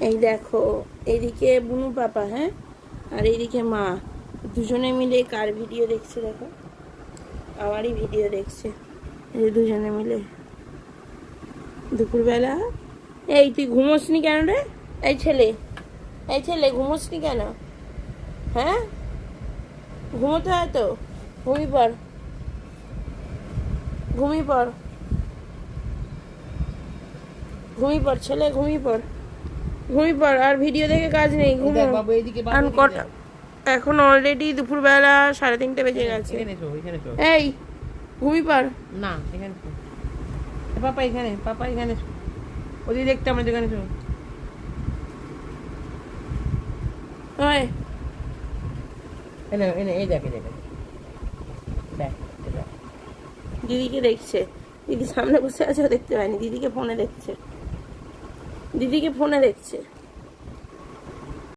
এই দেখো, এইদিকে বুনু পাপা, হ্যাঁ, আর এইদিকে মা, দুজনে মিলে কার ভিডিও দেখছে দেখো, আমারই ভিডিও দেখছে। এই যে দুজনে মিলে দুপুরবেলা। এই তুই ঘুমোসনি কেন রে? এই ছেলে ঘুমোসনি কেন? হ্যাঁ, ঘুমোতে হয় তো, ঘুমিয়ে পড়, ঘুমিয়ে পড়, ঘুমিয়ে পড় ছেলে, ঘুমিয়ে পড়, ঘুমিয়ে পড়, আর ভিডিও দেখে কাজ নেই, ঘুমো। এখন অলরেডি দুপুরবেলা 3:30 বেজে গেছে। এই ঘুমিয়ে পড় না, এখানে পাপা, এখানে পাপা, এখানে ওদিকে দেখতে আমরা যেখানে ওই এনে এনে এই দেখে দেখ, দিদিকে দেখছে, দিদি সামনে বসে আছে, দেখতে পায়নি, দিদিকে ফোনে দেখছে, দিদিকে ফোনে দেখছে।